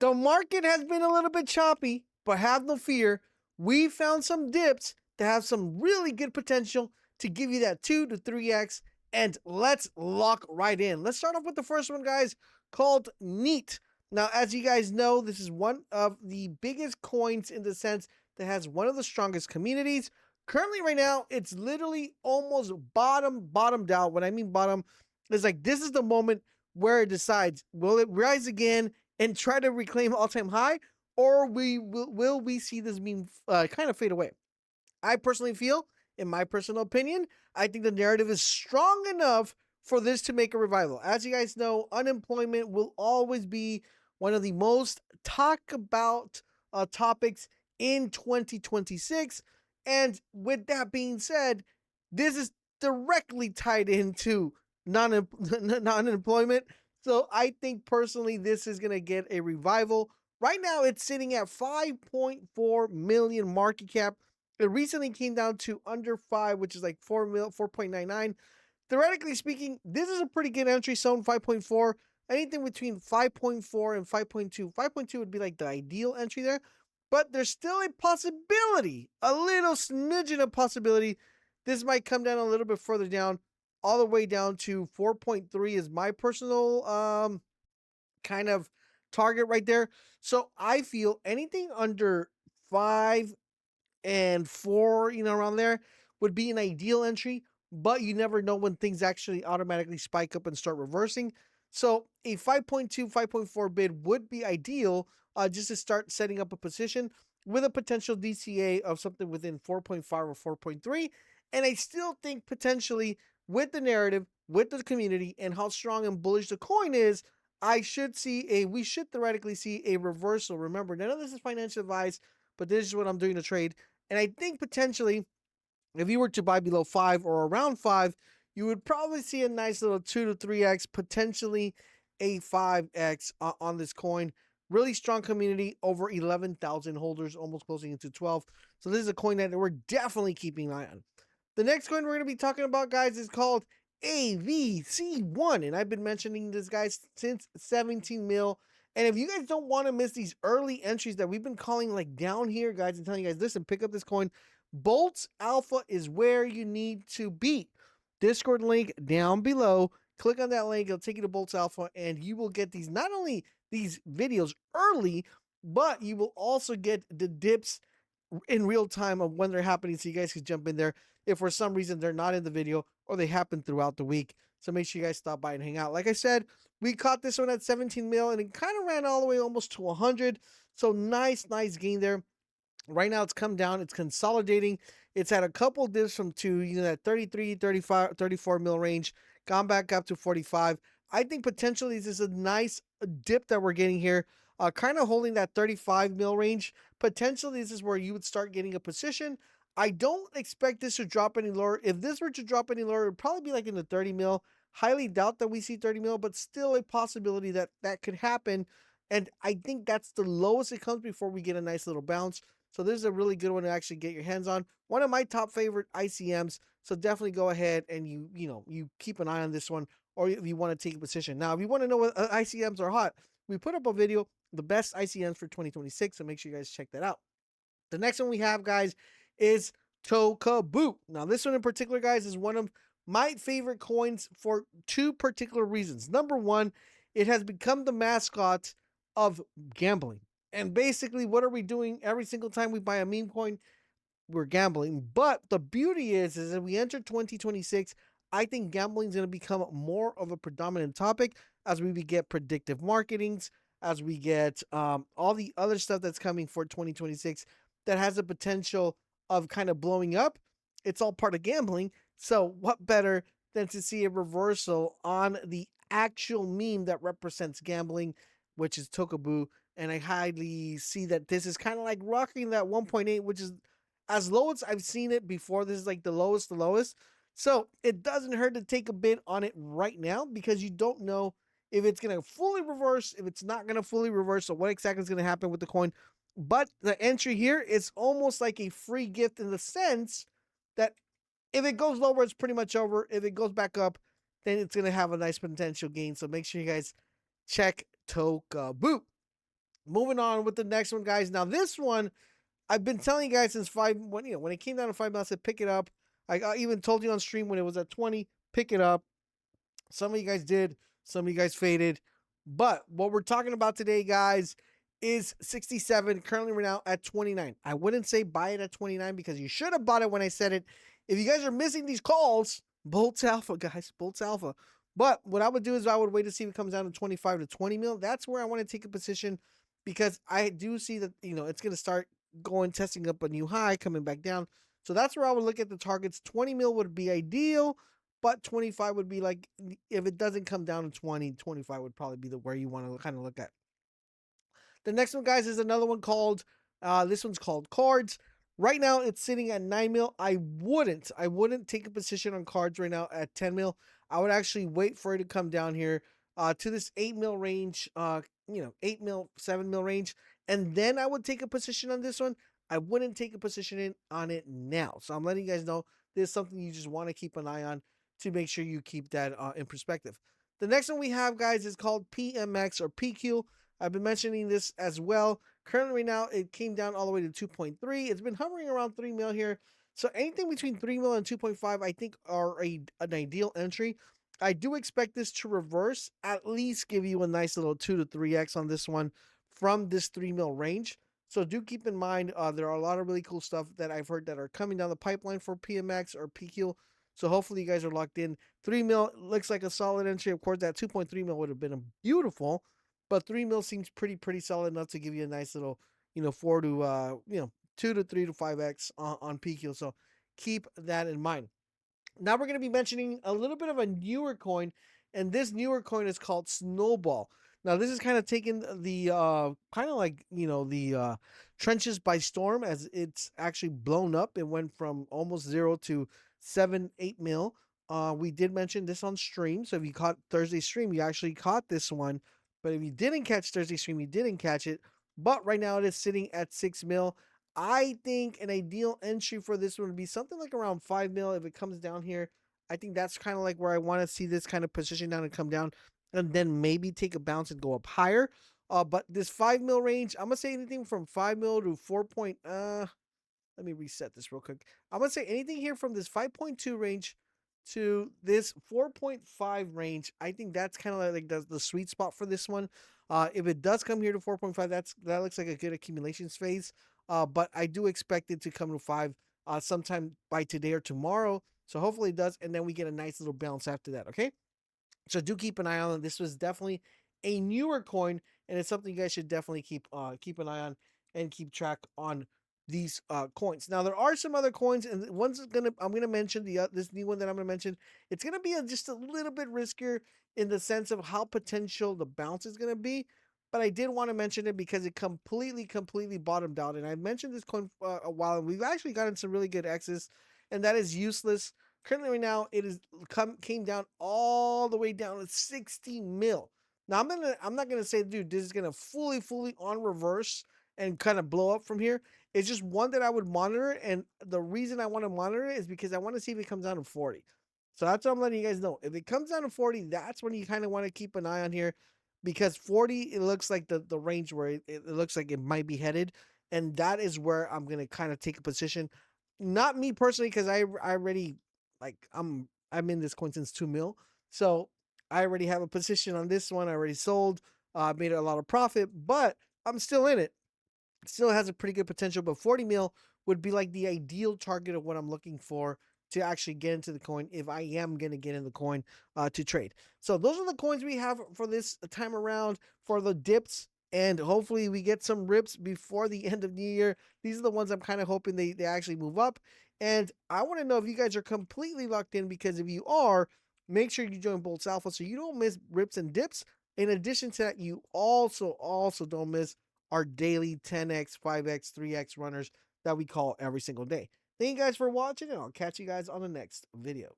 The market has been a little bit choppy, but have no fear. We found some dips that have some really good potential to give you that 2 to 3x. And let's lock right in. Let's start off with the first one, guys, called Neet. Now, as you guys know, this is one of the biggest coins in the sense that has one of the strongest communities. Currently, right now, it's literally almost bottomed out. When I mean bottom, it's like this is the moment where it decides, will it rise again and try to reclaim all-time high, or will we see this meme kind of fade away? I personally feel, in my personal opinion, I think the narrative is strong enough for this to make a revival. As you guys know, unemployment will always be one of the most talked about topics in 2026. And with that being said, this is directly tied into non-employment. So I think personally this is going to get a revival. Right now it's sitting at 5.4 million market cap. It recently came down to under 5, which is like 4.99. Theoretically speaking, this is a pretty good entry zone, 5.4. Anything between 5.4 and 5.2. 5.2 would be like the ideal entry there. But there's still a possibility, a little smidgen of possibility. This might come down a little bit further down, all the way down to 4.3 is my personal kind of target right there. So I feel anything under 5 and 4, around there would be an ideal entry, but you never know when things actually automatically spike up and start reversing. So a 5.2, 5.4 bid would be ideal just to start setting up a position with a potential DCA of something within 4.5 or 4.3. And I still think potentially with the narrative, with the community, and how strong and bullish the coin is, we should theoretically see a reversal. Remember, none of this is financial advice, but this is what I'm doing to trade. And I think potentially, if you were to buy below 5 or around 5, you would probably see a nice little 2 to 3x, potentially a 5x on this coin. Really strong community, over 11,000 holders, almost closing into 12. So this is a coin that we're definitely keeping an eye on. The next coin we're going to be talking about, guys, is called AVICI. And I've been mentioning this, guys, since 17 mil. And if you guys don't want to miss these early entries that we've been calling like down here, guys, and telling you guys, listen, pick up this coin. Boltz Alpha is where you need to be. Discord link down below. Click on that link. It'll take you to Boltz Alpha, and you will get these, not only these videos early, but you will also get the dips in real time of when they're happening, so you guys can jump in there if for some reason they're not in the video or they happen throughout the week. So make sure you guys stop by and hang out. Like I said, we caught this one at 17 mil, and it kind of ran all the way almost to 100. So nice gain there. Right now it's come down, it's consolidating. It's had a couple dips from that 33, 35, 34 mil range, gone back up to 45. I think potentially this is a nice dip that we're getting here, kind of holding that 35 mil range. Potentially this is where you would start getting a position. I don't expect this to drop any lower. If this were to drop any lower, it would probably be like in the 30 mil. Highly doubt that we see 30 mil, but still a possibility that that could happen. And I think that's the lowest it comes before we get a nice little bounce. So this is a really good one to actually get your hands on. One of my top favorite ICMs. So definitely go ahead and you keep an eye on this one, or if you want to take a position. Now, if you want to know what ICMs are hot, we put up a video, the best ICMs for 2026. So make sure you guys check that out. The next one we have, guys, is Tokabu. Now, this one in particular, guys, is one of my favorite coins for two particular reasons. Number one, it has become the mascot of gambling. And basically, what are we doing every single time we buy a meme coin? We're gambling. But the beauty is as we enter 2026, I think gambling is going to become more of a predominant topic as we get predictive marketings, as we get all the other stuff that's coming for 2026 that has the potential of kind of blowing up. It's all part of gambling. So what better than to see a reversal on the actual meme that represents gambling, which is Tokabu. And I highly see that this is kind of like rocking that 1.8, which is as low as I've seen it before. This is like the lowest. So it doesn't hurt to take a bid on it right now, because you don't know if it's going to fully reverse, if it's not going to fully reverse, or what exactly is going to happen with the coin. But the entry here is almost like a free gift in the sense that if it goes lower, it's pretty much over. If it goes back up, then it's going to have a nice potential gain. So make sure you guys check Tokabu. Moving on with the next one, guys. Now this one, I've been telling you guys since when it came down to 5 mil, I said pick it up. I even told you on stream when it was at 20, pick it up. Some of you guys did, some of you guys faded. But what we're talking about today, guys, is 67. Currently, we're now at 29. I wouldn't say buy it at 29 because you should have bought it when I said it. If you guys are missing these calls, Boltz Alpha, guys, Boltz Alpha. But what I would do is I would wait to see if it comes down to 25 to 20 mil. That's where I want to take a position because I do see that, it's going to start testing up a new high, coming back down. So that's where I would look at the targets. 20 mil would be ideal, but 25 would be like, if it doesn't come down to 20, 25 would probably be the where you want to kind of look at. The next one, guys, is another one called, this one's called Cards. Right now, it's sitting at 9 mil. I wouldn't take a position on Cards right now at 10 mil. I would actually wait for it to come down here to this 8 mil range, 8 mil, 7 mil range. And then I would take a position on this one. I wouldn't take a position on it now. So I'm letting you guys know this is something you just want to keep an eye on to make sure you keep that in perspective. The next one we have, guys, is called PMX or PQ. I've been mentioning this as well. Currently, right now, it came down all the way to 2.3. It's been hovering around 3 mil here. So anything between 3 mil and 2.5, I think, are an ideal entry. I do expect this to reverse, at least give you a nice little 2 to 3x on this one from this 3 mil range. So do keep in mind, there are a lot of really cool stuff that I've heard that are coming down the pipeline for PMX or PQ. So hopefully you guys are locked in. 3 mil looks like a solid entry. Of course, that 2.3 mil would have been beautiful, but 3 mil seems pretty solid enough to give you a nice little, 4 to 2 to 3 to 5x on PQ. So keep that in mind. Now we're going to be mentioning a little bit of a newer coin, and this newer coin is called Snowball. Now this is kind of taking the the trenches by storm, as it's actually blown up. It went from almost 0 to 7-8 mil. We did mention this on stream, so if you caught Thursday's stream, you actually caught this one. But if you didn't catch Thursday's stream, you didn't catch it. But right now it is sitting at 6 mil. I think an ideal entry for this one would be something like around 5 mil. If it comes down here, I think that's kind of like where I want to see this kind of position down and come down, and then maybe take a bounce and go up higher. But this 5 mil range, I'm gonna say anything from 5 mil to 4. Let me reset this real quick. I'm gonna say anything here from this 5.2 range to this 4.5 range. I think that's kind of like the sweet spot for this one. If it does come here to 4.5, that looks like a good accumulations phase. But I do expect it to come to 5 sometime by today or tomorrow. So hopefully it does, and then we get a nice little bounce after that. Okay. So do keep an eye on it. This was definitely a newer coin, and it's something you guys should definitely keep an eye on and keep track on these coins. Now there are some other coins, and I'm gonna mention this new one that I'm gonna mention. It's gonna be just a little bit riskier in the sense of how potential the bounce is gonna be. But I did want to mention it because it completely bottomed out, and I mentioned this coin for a while, and we've actually gotten some really good X's, and that is Useless. Currently, right now, it is came down all the way down to 60 mil. Now, I'm not gonna say, dude, this is gonna fully on reverse and kind of blow up from here. It's just one that I would monitor, and the reason I want to monitor it is because I want to see if it comes down to 40. So that's what I'm letting you guys know. If it comes down to 40, that's when you kind of want to keep an eye on here, because 40, it looks like the range where it looks like it might be headed, and that is where I'm gonna kind of take a position. Not me personally, because I already, like, I'm in this coin since 2 mil, so I already have a position on this one. I already sold, made a lot of profit, but I'm still in it. Still has a pretty good potential, but 40 mil would be like the ideal target of what I'm looking for to actually get into the coin if I am going to get in the coin to trade. So those are the coins we have for this time around for the dips, and hopefully we get some rips before the end of the year. These are the ones I'm kind of hoping they actually move up, and I want to know if you guys are completely locked in, because if you are, make sure you join Boltz Alpha so you don't miss rips and dips. In addition to that, you also don't miss our daily 10x, 5x, 3x runners that we call every single day. Thank you guys for watching, and I'll catch you guys on the next video.